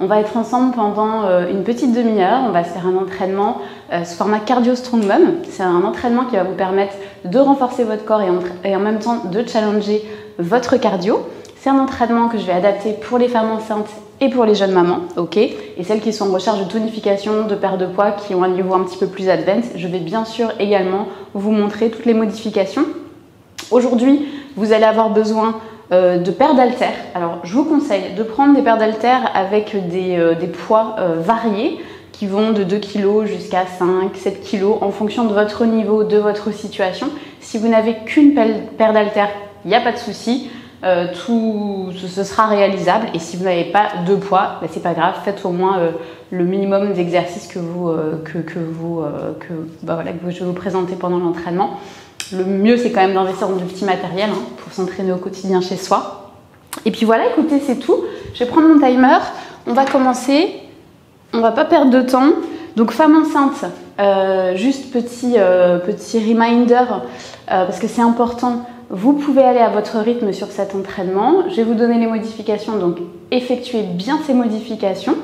On va être ensemble pendant une petite demi-heure. On va se faire un entraînement sous format cardio strongman. C'est un entraînement qui va vous permettre de renforcer votre corps et en même temps de challenger votre cardio. C'est un entraînement que je vais adapter pour les femmes enceintes et pour les jeunes mamans, ok, et celles qui sont en recherche de tonification, de perte de poids, qui ont un niveau un petit peu plus advanced. Je vais bien sûr également vous montrer toutes les modifications. Aujourd'hui, vous allez avoir besoin de paires d'haltères. Alors, je vous conseille de prendre des paires d'haltères avec des poids variés qui vont de 2 kg jusqu'à 5, 7 kg en fonction de votre niveau, de votre situation. Si vous n'avez qu'une paire d'haltères, il n'y a pas de souci. Tout ce sera réalisable, et si vous n'avez pas de poids, c'est pas grave, faites au moins le minimum d'exercices que je vais vous présenter pendant l'entraînement. Le mieux, c'est quand même d'investir dans du petit matériel pour s'entraîner au quotidien chez soi. Et puis voilà, écoutez, c'est tout. Je vais prendre mon timer, on va commencer, on va pas perdre de temps. Donc femme enceinte, juste petit reminder, parce que c'est important. Vous pouvez aller à votre rythme sur cet entraînement. Je vais vous donner les modifications, donc effectuez bien ces modifications.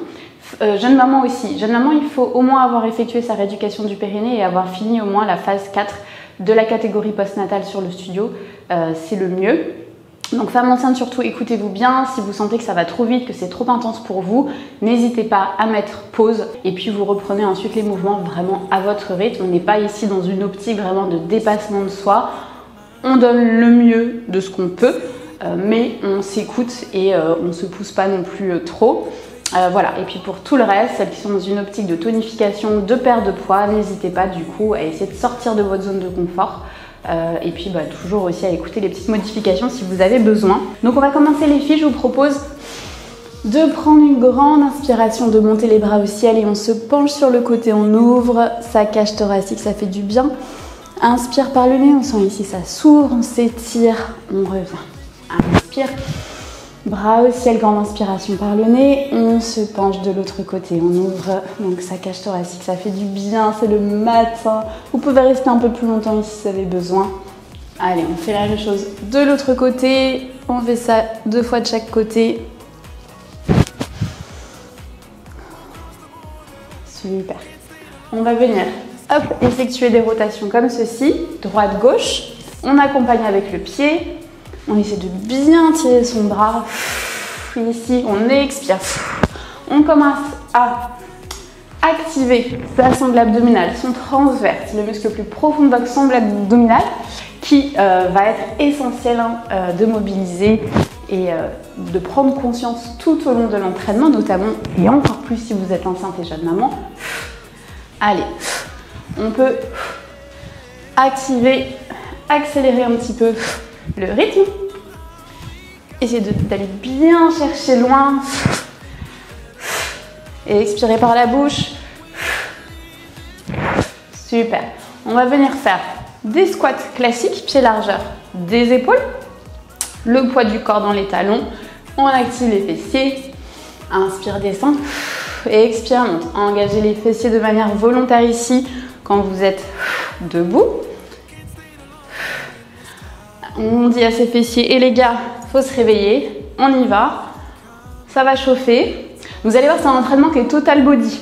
Jeune maman aussi. Jeune maman, il faut au moins avoir effectué sa rééducation du périnée et avoir fini au moins la phase 4 de la catégorie postnatale sur le studio. C'est le mieux. Donc femme enceinte surtout, écoutez-vous bien. Si vous sentez que ça va trop vite, que c'est trop intense pour vous, n'hésitez pas à mettre pause et puis vous reprenez ensuite les mouvements vraiment à votre rythme. On n'est pas ici dans une optique vraiment de dépassement de soi. On donne le mieux de ce qu'on peut, mais on s'écoute et on ne se pousse pas non plus trop. Voilà. Et puis pour tout le reste, celles qui sont dans une optique de tonification, de perte de poids, n'hésitez pas du coup à essayer de sortir de votre zone de confort. Et puis toujours aussi à écouter les petites modifications si vous avez besoin. Donc on va commencer les filles, je vous propose de prendre une grande inspiration, de monter les bras au ciel et on se penche sur le côté, on ouvre sa cage thoracique, ça fait du bien. Inspire par le nez, on sent ici ça s'ouvre, on s'étire, on revient. Inspire, bras au ciel, grande inspiration par le nez, on se penche de l'autre côté, on ouvre donc sa cage thoracique, ça fait du bien, c'est le matin. Vous pouvez rester un peu plus longtemps ici si vous avez besoin. Allez, on fait la même chose de l'autre côté, on fait ça 2 fois de chaque côté. Super. On va venir hop, effectuer des rotations comme ceci, droite-gauche. On accompagne avec le pied. On essaie de bien tirer son bras. Ici, on expire. On commence à activer sa sangle abdominale, son transverse, le muscle le plus profond de votre sangle abdominale qui va être essentiel de mobiliser et de prendre conscience tout au long de l'entraînement, notamment et encore plus si vous êtes enceinte et jeune maman. Allez. On peut activer, accélérer un petit peu le rythme. Essayez d'aller bien chercher loin. Et expirer par la bouche. Super. On va venir faire des squats classiques, pieds largeur des épaules. Le poids du corps dans les talons. On active les fessiers. Inspire, descend. Et expire, monte. Engagez les fessiers de manière volontaire ici. Quand vous êtes debout, on dit à ses fessiers, et les gars, faut se réveiller, on y va, ça va chauffer. Vous allez voir, c'est un entraînement qui est total body.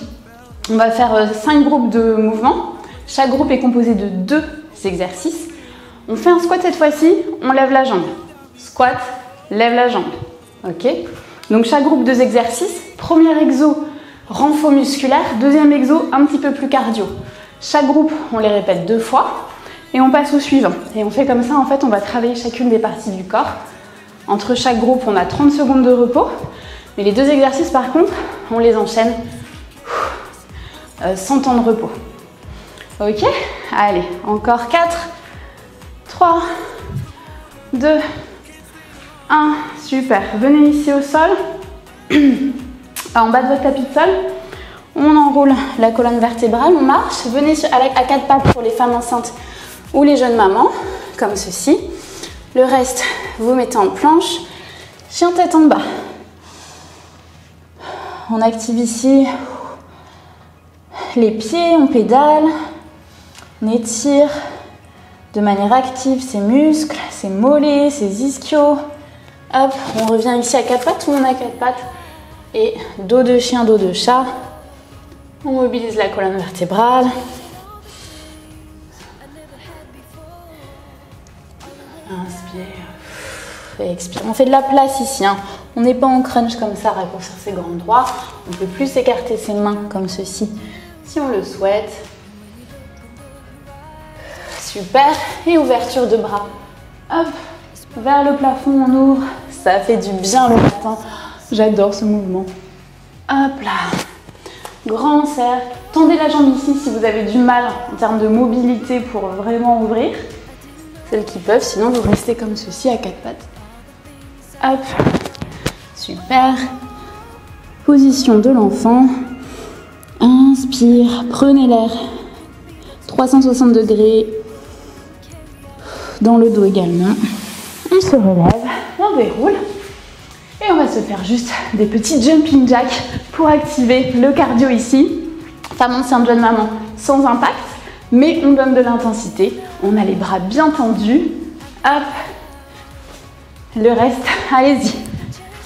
On va faire 5 groupes de mouvements. Chaque groupe est composé de 2 exercices. On fait un squat cette fois-ci, on lève la jambe. Squat, lève la jambe. Ok? Donc chaque groupe 2 exercices. Premier exo, renfort musculaire. Deuxième exo, un petit peu plus cardio. Chaque groupe, on les répète 2 fois et on passe au suivant. Et on fait comme ça, en fait, on va travailler chacune des parties du corps. Entre chaque groupe, on a 30 secondes de repos. Mais les 2 exercices, par contre, on les enchaîne sans temps de repos. Ok? Allez, encore 4, 3, 2, 1. Super. Venez ici au sol, en bas de votre tapis de sol. On enroule la colonne vertébrale, on marche. Venez à 4 pattes pour les femmes enceintes ou les jeunes mamans, comme ceci. Le reste, vous mettez en planche. Chien tête en bas. On active ici les pieds, on pédale. On étire de manière active ses muscles, ses mollets, ses ischios. Hop, on revient ici à 4 pattes, tout le monde à 4 pattes. Et dos de chien, dos de chat. On mobilise la colonne vertébrale. Inspire et expire. On fait de la place ici, hein. On n'est pas en crunch comme ça, raccourcir ses grands droits. On peut plus écarter ses mains comme ceci si on le souhaite. Super. Et ouverture de bras. Hop, vers le plafond, on ouvre. Ça fait du bien le matin. J'adore ce mouvement. Hop là. Grand cercle. Tendez la jambe ici si vous avez du mal en termes de mobilité pour vraiment ouvrir. Celles qui peuvent, sinon vous restez comme ceci à quatre pattes. Hop. Super. Position de l'enfant. Inspire. Prenez l'air. 360 degrés. Dans le dos également. On se relève. On déroule. Et on va se faire juste des petits jumping jacks pour activer le cardio ici. Femme enceinte, jeune maman, sans impact, mais on donne de l'intensité. On a les bras bien tendus. Hop. Le reste, allez-y.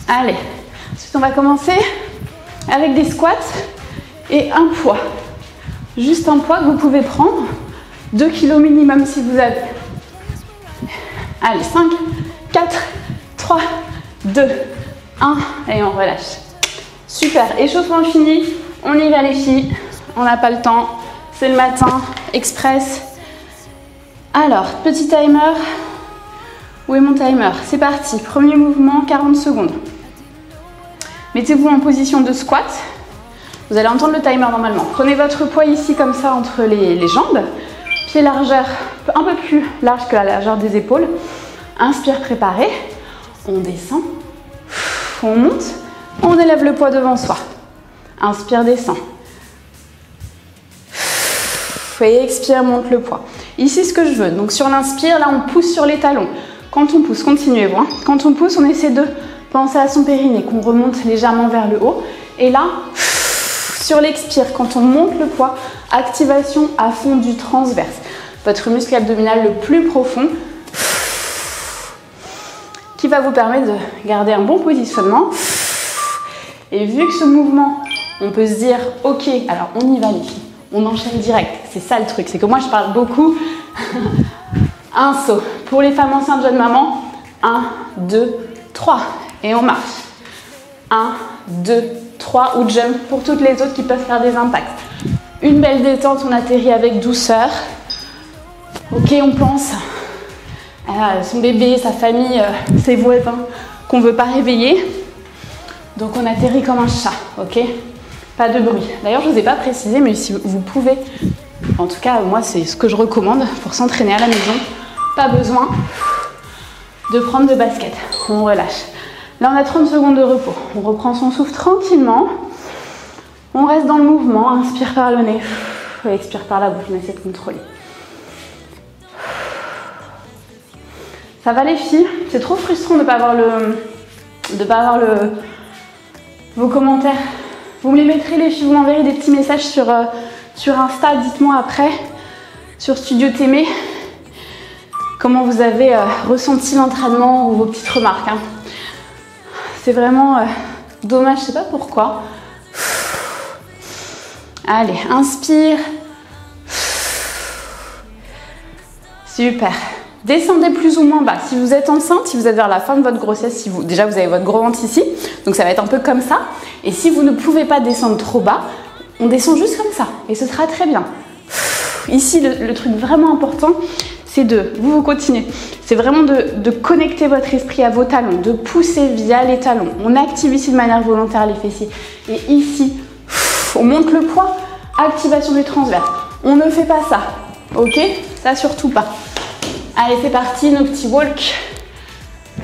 Allez. Ensuite, on va commencer avec des squats et un poids. Juste un poids que vous pouvez prendre. 2 kg minimum si vous avez. Allez, 5, 4, 3, 2, 1 et on relâche. Super, échauffement fini, on y va les filles, on n'a pas le temps, c'est le matin, express. Alors, petit timer, où est mon timer? C'est parti, premier mouvement, 40 secondes. Mettez-vous en position de squat, vous allez entendre le timer normalement. Prenez votre poids ici comme ça entre les jambes, pied largeur un peu plus large que la largeur des épaules. Inspire, préparé, on descend. On monte, on élève le poids devant soi. Inspire, descend. Et expire, monte le poids. Ici, ce que je veux, donc sur l'inspire, là, on pousse sur les talons. Quand on pousse, continuez-vous. Hein. Quand on pousse, on essaie de penser à son périnée, qu'on remonte légèrement vers le haut. Et là, sur l'expire, quand on monte le poids, activation à fond du transverse. Votre muscle abdominal le plus profond, qui va vous permettre de garder un bon positionnement. Et vu que ce mouvement, on peut se dire, ok, alors on y va les filles, on enchaîne direct. C'est ça le truc, c'est que moi je parle beaucoup. Un saut. Pour les femmes enceintes, jeunes mamans, 1, 2, 3. Et on marche. 1, 2, 3 ou jump pour toutes les autres qui peuvent faire des impacts. Une belle détente, on atterrit avec douceur. Ok, on pense son bébé, sa famille, ses voisins qu'on ne veut pas réveiller. Donc on atterrit comme un chat, ok? Pas de bruit. D'ailleurs, je ne vous ai pas précisé, mais si vous pouvez, en tout cas, moi, c'est ce que je recommande pour s'entraîner à la maison. Pas besoin de prendre de basket. On relâche. Là, on a 30 secondes de repos. On reprend son souffle tranquillement. On reste dans le mouvement. Inspire par le nez. Et expire par la bouche. On essaie de contrôler. Ça va les filles? C'est trop frustrant de ne pas avoir vos commentaires. Vous me les mettrez les filles, vous m'enverrez des petits messages sur Insta, dites-moi après, sur Studio Témé, comment vous avez ressenti l'entraînement ou vos petites remarques. Hein. C'est vraiment dommage, je sais pas pourquoi. Allez, inspire. Super. Descendez plus ou moins bas. Si vous êtes enceinte, si vous êtes vers la fin de votre grossesse, déjà vous avez votre gros ventre ici, donc ça va être un peu comme ça. Et si vous ne pouvez pas descendre trop bas, on descend juste comme ça et ce sera très bien. Ici, le truc vraiment important, c'est vous continuez. C'est vraiment de connecter votre esprit à vos talons, de pousser via les talons. On active ici de manière volontaire les fessiers. Et ici, on monte le poids, activation du transverse. On ne fait pas ça, ok? Ça surtout pas. Allez, c'est parti, nos petits walks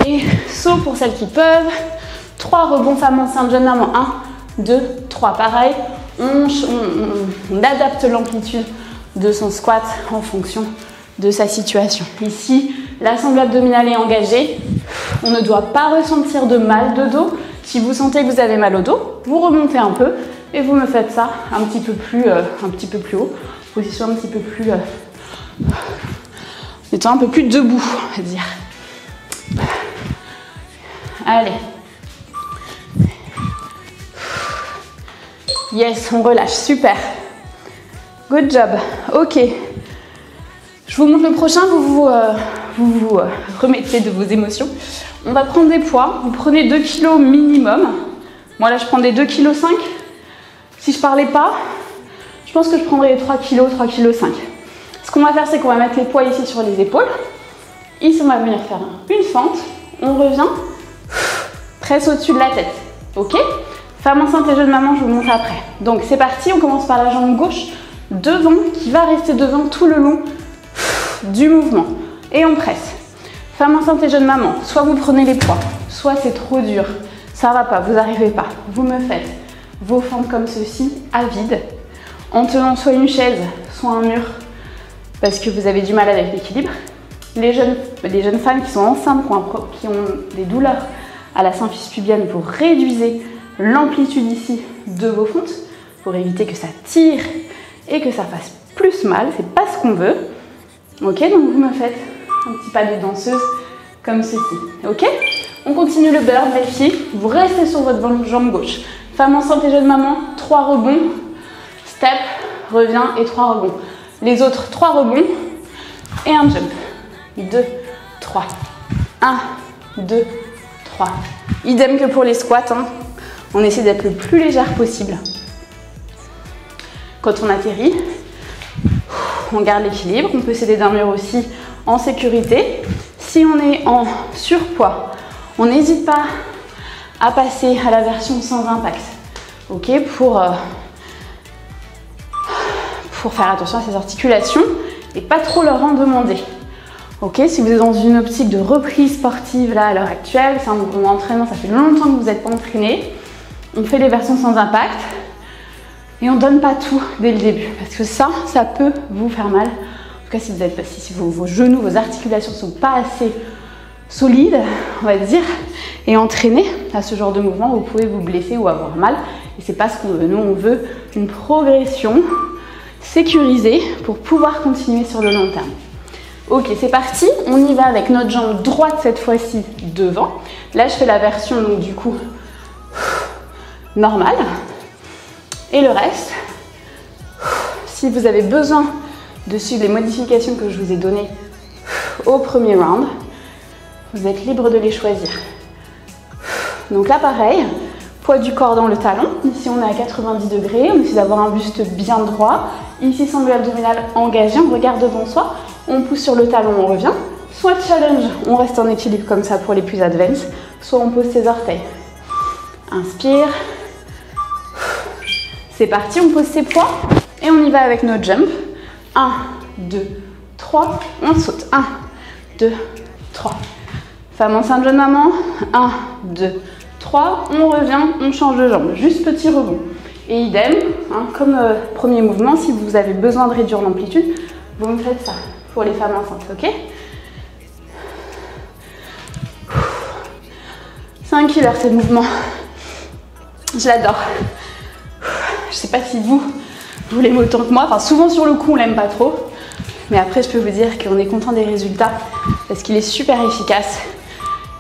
et sauts pour celles qui peuvent. 3 rebonds femmes enceintes, jeune maman. 1, 2, 3. Pareil, on adapte l'amplitude de son squat en fonction de sa situation. Ici, la sangle abdominale est engagée. On ne doit pas ressentir de mal de dos. Si vous sentez que vous avez mal au dos, vous remontez un peu et vous me faites ça un petit peu plus haut. Position un petit peu plus... étant un peu plus debout, on va dire. Allez. Yes, on relâche, super. Good job. Ok. Je vous montre le prochain, vous remettez de vos émotions. On va prendre des poids. Vous prenez 2 kg minimum. Moi là, je prends des 2,5 kg. Si je parlais pas, je pense que je prendrais 3 kg, 3,5 kg. Ce qu'on va faire, c'est qu'on va mettre les poids ici sur les épaules. Ici, on va venir faire une fente. On revient, presse au-dessus de la tête. Ok? Femme enceinte et jeune maman, je vous montre après. Donc c'est parti, on commence par la jambe gauche devant, qui va rester devant tout le long du mouvement. Et on presse. Femme enceinte et jeune maman, soit vous prenez les poids, soit c'est trop dur, ça va pas, vous n'arrivez pas. Vous me faites vos fentes comme ceci, à vide, en tenant soit une chaise, soit un mur, parce que vous avez du mal avec l'équilibre. Les jeunes femmes qui sont enceintes, qui ont des douleurs à la symphyse pubienne, vous réduisez l'amplitude ici de vos fentes pour éviter que ça tire et que ça fasse plus mal, c'est pas ce qu'on veut. Ok, donc vous me faites un petit pas de danseuse comme ceci. Ok, on continue le burn les filles, vous restez sur votre jambe gauche. Femme enceinte et jeune maman, 3 rebonds, step, revient et 3 rebonds. Les autres 3 rebonds et un jump. 2, 3, 1, 2, 3. Idem que pour les squats, hein. On essaie d'être le plus légère possible. Quand on atterrit, on garde l'équilibre. On peut s'aider d'un mur aussi en sécurité. Si on est en surpoids, on n'hésite pas à passer à la version sans impact. Ok, pour faire attention à ses articulations et pas trop leur en demander. Ok, si vous êtes dans une optique de reprise sportive là à l'heure actuelle, c'est un mouvement d'entraînement, ça fait longtemps que vous n'êtes pas entraîné, on fait les versions sans impact et on ne donne pas tout dès le début parce que ça peut vous faire mal. En tout cas, si vos genoux, vos articulations ne sont pas assez solides, on va dire, et entraînés à ce genre de mouvement, vous pouvez vous blesser ou avoir mal. Et c'est pas ce qu'on veut. Nous, on veut une progression sécurisée pour pouvoir continuer sur le long terme. Ok, c'est parti. On y va avec notre jambe droite cette fois-ci devant. Là, je fais la version donc du coup normale. Et le reste, si vous avez besoin de suivre les modifications que je vous ai données au premier round, vous êtes libre de les choisir. Donc là, pareil, poids du corps dans le talon. Ici, on est à 90 degrés. On essaie d'avoir un buste bien droit. Ici, sangle abdominal engagé. On regarde devant soi. On pousse sur le talon, on revient. Soit challenge, on reste en équilibre comme ça pour les plus advanced. Soit on pose ses orteils. Inspire. C'est parti, on pose ses poids. Et on y va avec notre jump. 1, 2, 3. On saute. 1, 2, 3. Femme enceinte, jeune maman. 1, 2, 3. On revient, on change de jambe. Juste petit rebond. Et idem, hein, comme premier mouvement, si vous avez besoin de réduire l'amplitude, vous me faites ça pour les femmes enceintes, ok? C'est un killer ce mouvement. Je l'adore. Je sais pas si vous l'aimez autant que moi. Enfin, souvent sur le coup, on l'aime pas trop. Mais après, je peux vous dire qu'on est content des résultats parce qu'il est super efficace.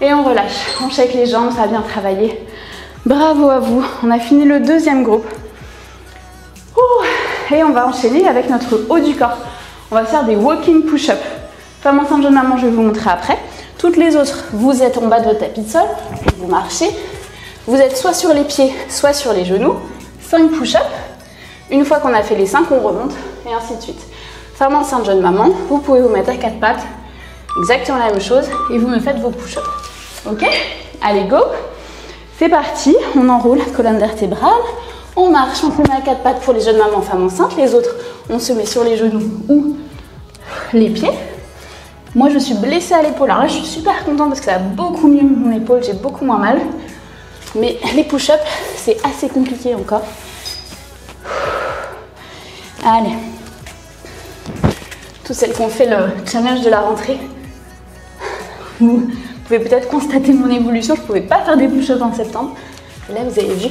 Et on relâche. On shake les jambes, ça a bien travaillé. Bravo à vous. On a fini le deuxième groupe. Et on va enchaîner avec notre haut du corps. On va faire des walking push-up. Femme enceinte, jeune maman, je vais vous montrer après. Toutes les autres, vous êtes en bas de votre tapis de sol. Vous marchez. Vous êtes soit sur les pieds, soit sur les genoux. 5 push-up. Une fois qu'on a fait les 5, on remonte et ainsi de suite. Femme enceinte, jeune maman, vous pouvez vous mettre à 4 pattes. Exactement la même chose. Et vous me faites vos push-ups. Ok? Allez, go! C'est parti. On enroule la colonne vertébrale. On marche, on se met à 4 pattes pour les jeunes mamans, femmes enceintes. Les autres, on se met sur les genoux ou les pieds. Moi, je suis blessée à l'épaule. Alors là, je suis super contente parce que ça va beaucoup mieux mon épaule. J'ai beaucoup moins mal. Mais les push-ups, c'est assez compliqué encore. Allez. Toutes celles qui ont fait le challenge de la rentrée, vous pouvez peut-être constater mon évolution. Je ne pouvais pas faire des push-ups en septembre. Et là, vous avez vu.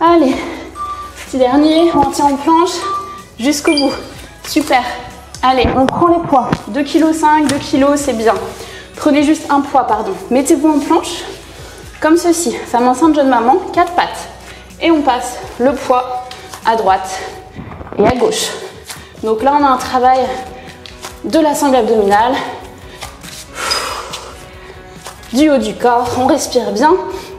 Allez, petit dernier, on tient en planche jusqu'au bout. Super. Allez, on prend les poids. 2,5 kg, 2 kg, c'est bien. Prenez juste un poids, pardon. Mettez-vous en planche, comme ceci. Femme enceinte, jeune maman, 4 pattes. Et on passe le poids à droite et à gauche. Donc là, on a un travail de la sangle abdominale, du haut du corps, on respire bien.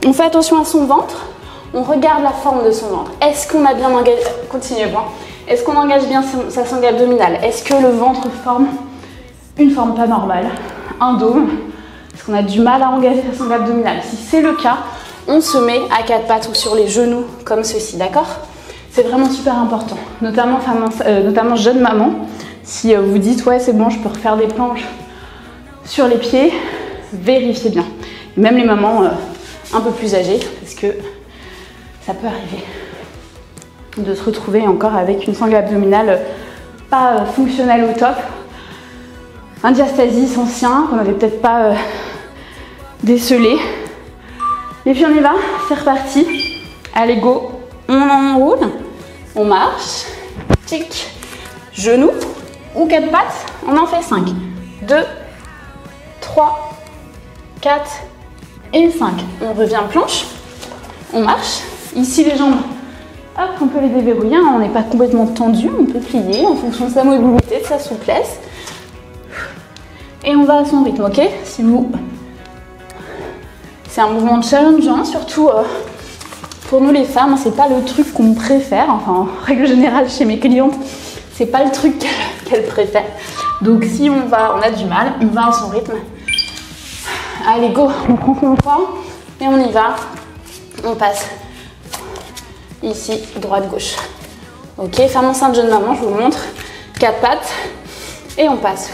On fait attention à son ventre, on regarde la forme de son ventre. Est-ce qu'on a bien engagé, continuez moi. Est-ce qu'on engage bien sa sangle abdominale? Est-ce que le ventre forme une forme pas normale, un dôme? Est-ce qu'on a du mal à engager sa sangle abdominale? Si c'est le cas, on se met à 4 pattes ou sur les genoux comme ceci, d'accord? C'est vraiment super important, notamment jeune maman. Si vous dites ouais c'est bon, je peux refaire des planches sur les pieds, vérifiez bien. Même les mamans un peu plus âgées, parce que ça peut arriver de se retrouver encore avec une sangle abdominale pas fonctionnelle au top, un diastasis ancien qu'on n'avait peut-être pas décelé. Et puis on y va, c'est reparti. Allez go, on enroule, on marche, tic, genoux ou 4 pattes, on en fait 5. 2, 3, 4 et 5. On revient planche, on marche. Ici les jambes, hop, on peut les déverrouiller, on n'est pas complètement tendu, on peut plier en fonction de sa mobilité, de sa souplesse. Et on va à son rythme, ok? Si vous... C'est un mouvement challengeant, surtout pour nous les femmes, c'est pas le truc qu'on préfère, enfin en règle générale chez mes clientes, c'est pas le truc qu'elles préfèrent. Donc si on a du mal, on va à son rythme. Allez go, on prend son poids et on y va. On passe ici, droite-gauche. Ok, femme enceinte, jeune maman, je vous montre. 4 pattes et on passe.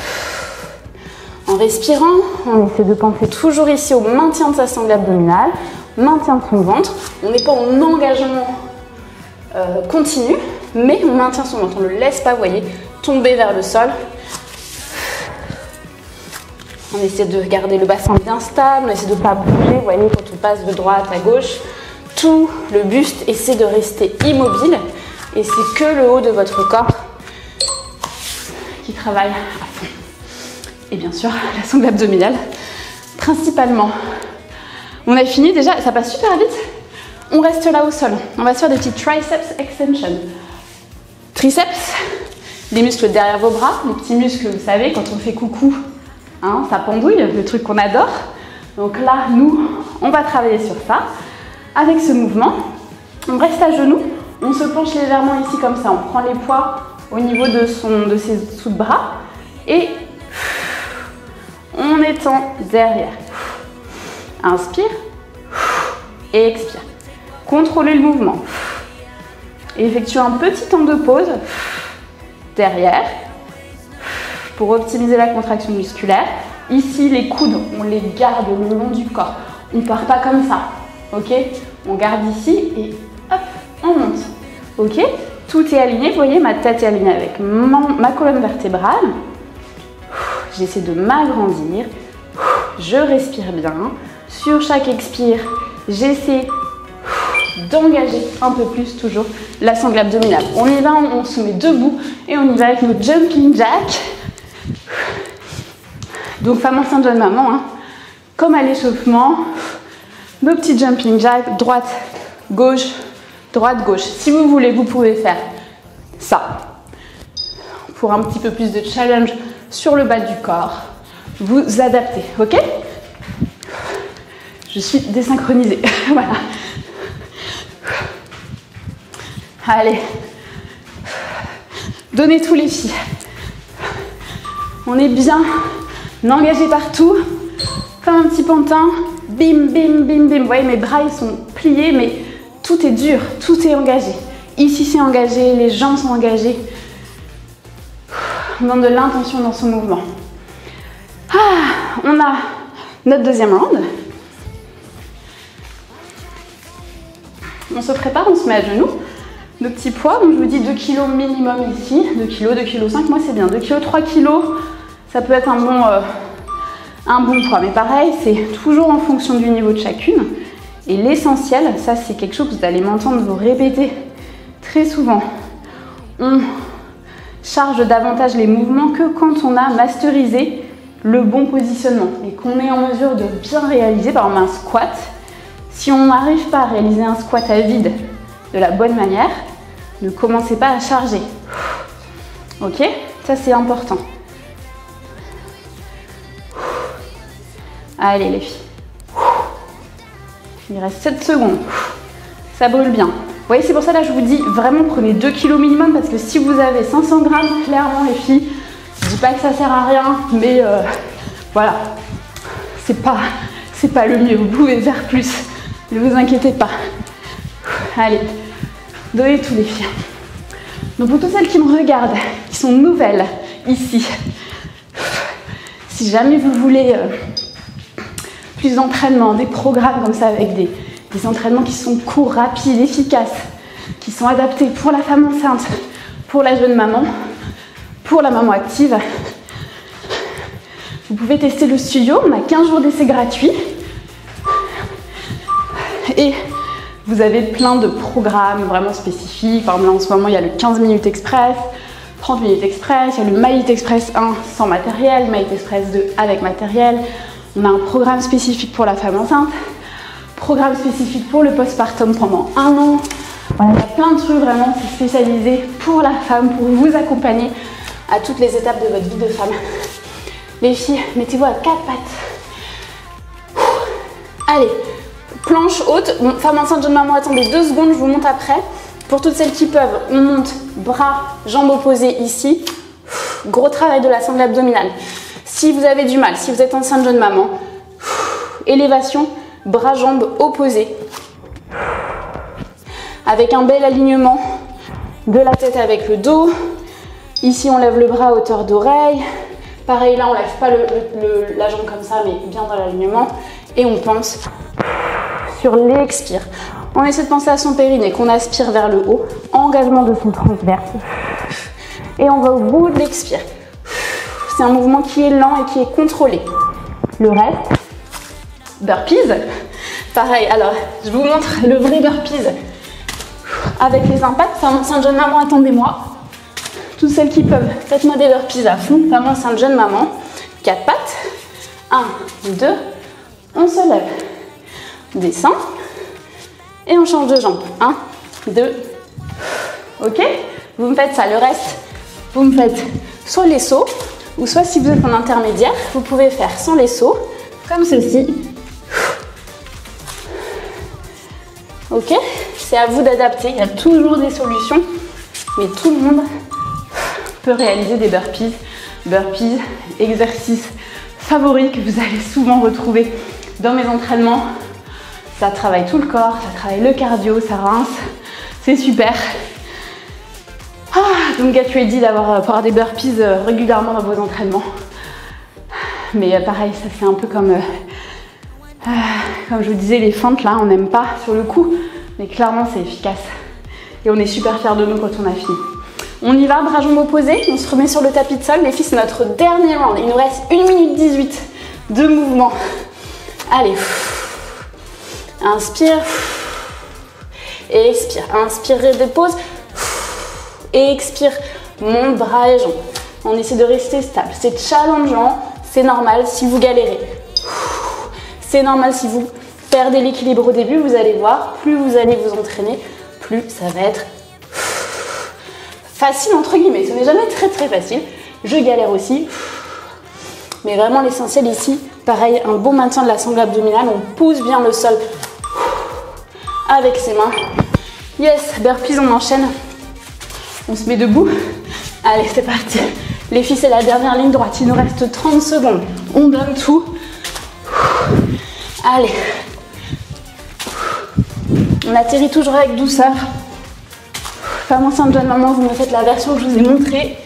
En respirant, on essaie de penser toujours ici au maintien de sa sangle abdominale, maintien de son ventre. On n'est pas en engagement continu, mais on maintient son ventre. On ne le laisse pas, vous voyez, tomber vers le sol. On essaie de garder le bassin bien stable, on essaie de ne pas bouger. Vous voyez, quand on passe de droite à gauche, tout le buste essaie de rester immobile. Et c'est que le haut de votre corps qui travaille à fond. Et bien sûr, la sangle abdominale, principalement. On a fini déjà, ça passe super vite. On reste là au sol. On va se faire des petits triceps extension. Triceps, les muscles derrière vos bras, les petits muscles, vous savez, quand on fait coucou, hein, ça pendouille, le truc qu'on adore. Donc là, nous, on va travailler sur ça. Avec ce mouvement, on reste à genoux, on se penche légèrement ici comme ça. On prend les poids au niveau de ses sous de bras et on étend derrière. Inspire et expire. Contrôlez le mouvement. Et effectuez un petit temps de pause derrière pour optimiser la contraction musculaire. Ici, les coudes, on les garde le long du corps. On ne part pas comme ça. Ok? On garde ici et hop, on monte. Ok? Tout est aligné. Vous voyez, ma tête est alignée avec ma colonne vertébrale. J'essaie de m'agrandir, je respire bien. Sur chaque expire, j'essaie d'engager un peu plus toujours la sangle abdominale. On y va, on se met debout et on y va avec nos jumping jacks. Donc femme enceinte, jeune maman, hein, comme à l'échauffement, nos petits jumping jacks, droite, gauche, droite, gauche. Si vous voulez, vous pouvez faire ça. Pour un petit peu plus de challenge sur le bas du corps, vous adaptez, ok? Je suis désynchronisée, voilà. Allez, donnez tout les filles. On est bien engagé partout, comme un petit pantin, bim, bim, bim, bim. Vous voyez, mes bras ils sont pliés, mais tout est dur, tout est engagé. Ici c'est engagé, les jambes sont engagées. On donne de l'intention dans ce mouvement. Ah, on a notre deuxième round. On se prépare, on se met à genoux. Nos petits poids, donc je vous dis 2 kg minimum ici. 2 kg, 2 kg 5, moi c'est bien. 2 kg, 3 kg, ça peut être un bon poids. Mais pareil, c'est toujours en fonction du niveau de chacune. Et l'essentiel, ça c'est quelque chose que vous allez m'entendre vous répéter très souvent. On charge davantage les mouvements que quand on a masterisé le bon positionnement et qu'on est en mesure de bien réaliser, par exemple un squat, Si on n'arrive pas à réaliser un squat à vide de la bonne manière, ne commencez pas à charger. Ok? Ça, c'est important. Allez, les filles. Il reste 7 secondes. Ça brûle bien. Vous voyez, c'est pour ça là je vous dis vraiment prenez 2 kg minimum parce que si vous avez 500 grammes, clairement les filles, je dis pas que ça sert à rien, mais voilà, c'est pas le mieux. Vous pouvez faire plus, ne vous inquiétez pas. Allez, donnez tout les filles. Donc pour toutes celles qui me regardent, qui sont nouvelles ici, si jamais vous voulez plus d'entraînement, des programmes comme ça avec des entraînements qui sont courts, rapides, efficaces, qui sont adaptés pour la femme enceinte, pour la jeune maman, pour la maman active. Vous pouvez tester le studio, on a 15 jours d'essai gratuits. Et vous avez plein de programmes vraiment spécifiques. Par exemple, là, en ce moment, il y a le 15 minutes express, 30 minutes express, il y a le My It Express 1 sans matériel, My It Express 2 avec matériel. On a un programme spécifique pour la femme enceinte. Programme spécifique pour le postpartum pendant 1 an. Voilà, il y a plein de trucs vraiment spécialisés pour la femme, pour vous accompagner à toutes les étapes de votre vie de femme. Les filles, mettez-vous à 4 pattes. Allez, planche haute. Bon, femme enceinte, jeune maman, attendez 2 secondes, je vous monte après. Pour toutes celles qui peuvent, on monte bras, jambes opposées ici. Gros travail de la sangle abdominale. Si vous avez du mal, si vous êtes enceinte, jeune maman, élévation, bras, jambes opposés. Avec un bel alignement de la tête avec le dos. Ici, on lève le bras à hauteur d'oreille. Pareil, là, on ne lève pas la jambe comme ça, mais bien dans l'alignement. Et on pense sur l'expire. On essaie de penser à son périnée, qu'on aspire vers le haut. Engagement de son transverse. Et on va au bout de l'expire. C'est un mouvement qui est lent et qui est contrôlé. Le reste, burpees. Pareil, alors, je vous montre le vrai burpees. Avec les impacts, femme enceinte, jeune maman, attendez-moi. Toutes celles qui peuvent, faites-moi des burpees à fond. Femme enceinte, jeune maman. 4 pattes. 1, 2. On se lève. Descend. Et on change de jambe. 1, 2. Ok? Vous me faites ça. Le reste, vous me faites soit les sauts, ou soit si vous êtes en intermédiaire, vous pouvez faire sans les sauts, comme ceci. Ok? C'est à vous d'adapter. Il y a toujours des solutions, mais tout le monde peut réaliser des burpees. Burpees, exercice favori que vous allez souvent retrouver dans mes entraînements. Ça travaille tout le corps, ça travaille le cardio, ça rince. C'est super. Donc get ready d'avoir des burpees régulièrement dans vos entraînements. Mais pareil, ça c'est un peu comme je vous disais, les fentes là, on n'aime pas sur le coup, mais clairement c'est efficace. Et on est super fiers de nous quand on a fini. On y va, bras jambes opposés, on se remet sur le tapis de sol. Les filles, c'est notre dernier round. Il nous reste 1 minute 18 de mouvement. Allez. Inspire. Et expire. Inspire, dépose. Et expire. Monte, bras et jambes. On essaie de rester stable. C'est challengeant. C'est normal si vous galérez. C'est normal si vous perdez l'équilibre au début. Vous allez voir, plus vous allez vous entraîner, plus ça va être facile entre guillemets. Ce n'est jamais très très facile. Je galère aussi. Mais vraiment l'essentiel ici, pareil, un bon maintien de la sangle abdominale. On pousse bien le sol avec ses mains. Yes, burpees, on enchaîne. On se met debout. Allez, c'est parti. Les filles, c'est la dernière ligne droite. Il nous reste 30 secondes. On donne tout. Allez. On atterrit toujours avec douceur. Femme enceinte, jeune maman, vous me faites la version que je vous ai montrée.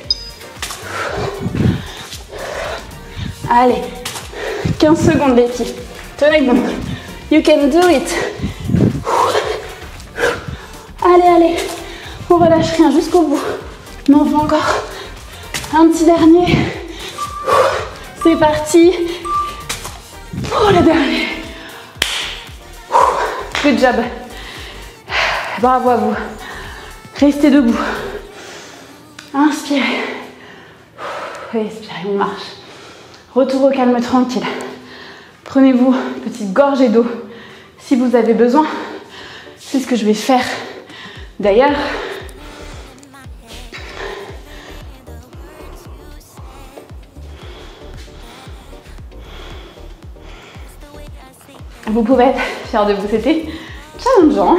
Allez. 15 secondes, les filles. Tenez bon. You can do it. Allez, allez. On relâche rien jusqu'au bout. On en fait encore un petit dernier. C'est parti. Oh, le dernier. Good job. Bravo à vous. Restez debout. Inspirez. Expirez, on marche. Retour au calme tranquille. Prenez-vous une petite gorgée d'eau si vous avez besoin. C'est ce que je vais faire d'ailleurs. Vous pouvez être fiers de vous, c'était challengeant.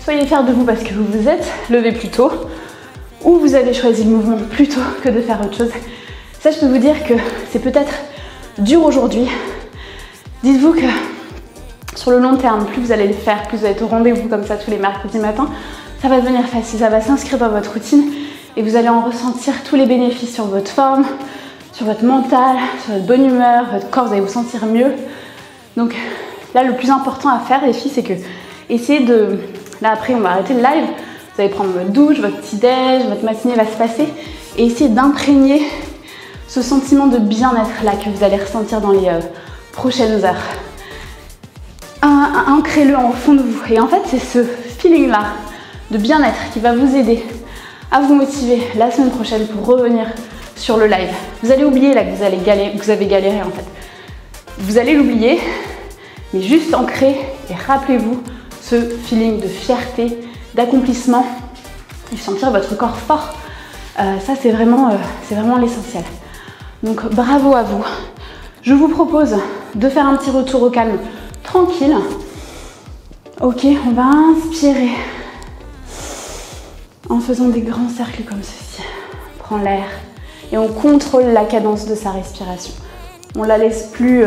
Soyez fiers de vous parce que vous vous êtes levé plus tôt ou vous avez choisi le mouvement plus tôt que de faire autre chose. Ça, je peux vous dire que c'est peut-être dur aujourd'hui. Dites-vous que sur le long terme, plus vous allez le faire, plus vous allez être au rendez-vous comme ça tous les mercredis matins, ça va devenir facile, ça va s'inscrire dans votre routine et vous allez en ressentir tous les bénéfices sur votre forme, sur votre mental, sur votre bonne humeur, votre corps, vous allez vous sentir mieux. Donc là, le plus important à faire, les filles, c'est que essayez de... Là, après, on va arrêter le live. Vous allez prendre votre douche, votre petit-déj, votre matinée va se passer et essayez d'imprégner ce sentiment de bien-être là que vous allez ressentir dans les prochaines heures. Ancrez-le en fond de vous. Et en fait, c'est ce feeling-là de bien-être qui va vous aider à vous motiver la semaine prochaine pour revenir sur le live. Vous allez oublier là que vous avez galéré en fait. Vous allez l'oublier, mais juste ancrer et rappelez-vous ce feeling de fierté, d'accomplissement et sentir votre corps fort. Ça, c'est vraiment l'essentiel. Donc, bravo à vous. Je vous propose de faire un petit retour au calme tranquille. Ok, on va inspirer en faisant des grands cercles comme ceci. On prend l'air et on contrôle la cadence de sa respiration. On ne la laisse plus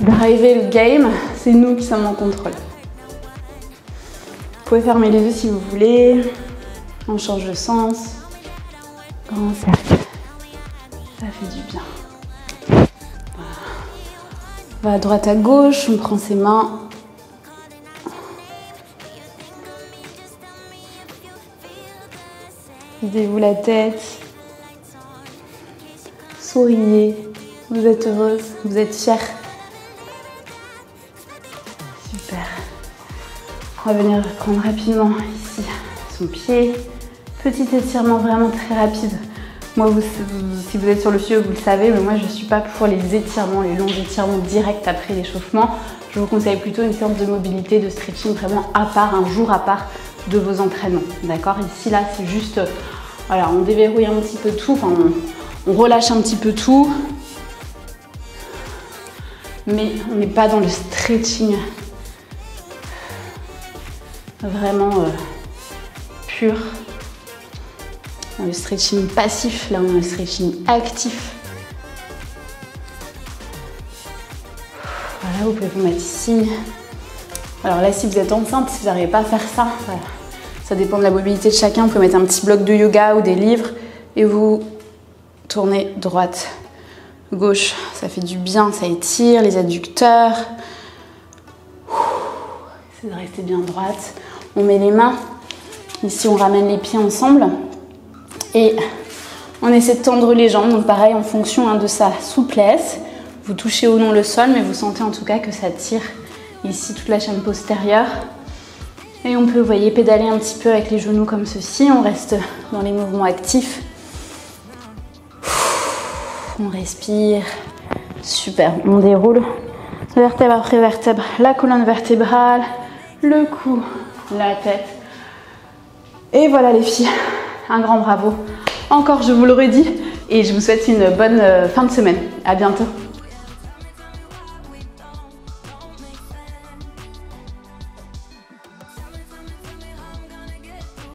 driver le game, c'est nous qui sommes en contrôle. Vous pouvez fermer les yeux si vous voulez. On change de sens. Grand cercle. Ça fait du bien. Voilà. On va à droite à gauche, on prend ses mains. Videz-vous la tête. Souriez. Vous êtes heureuse, vous êtes fière. Super. On va venir prendre rapidement ici son pied. Petit étirement vraiment très rapide. Moi, si vous êtes sur le sujet, vous le savez, mais moi je ne suis pas pour les étirements, les longs étirements directs après l'échauffement. Je vous conseille plutôt une séance de mobilité, de stretching vraiment à part, un jour à part de vos entraînements. D'accord? Ici, là, c'est juste, voilà, on déverrouille un petit peu tout, enfin, on relâche un petit peu tout. Mais on n'est pas dans le stretching vraiment pur. Dans le stretching passif, là on a le stretching actif. Voilà, vous pouvez vous mettre ici. Alors là, si vous êtes enceinte, si vous n'arrivez pas à faire ça, voilà, ça dépend de la mobilité de chacun. Vous pouvez mettre un petit bloc de yoga ou des livres et vous tournez droite, gauche. Ça fait du bien, ça étire les adducteurs. Essayez de rester bien droite. On met les mains. Ici, on ramène les pieds ensemble. Et on essaie de tendre les jambes. Donc pareil, en fonction de sa souplesse. Vous touchez ou non le sol, mais vous sentez en tout cas que ça tire ici toute la chaîne postérieure. Et on peut, vous voyez, pédaler un petit peu avec les genoux comme ceci. On reste dans les mouvements actifs. On respire. Super. On déroule vertèbre après vertèbre. La colonne vertébrale, le cou, la tête. Et voilà les filles. Un grand bravo. Encore, je vous le redis. Et je vous souhaite une bonne fin de semaine. À bientôt.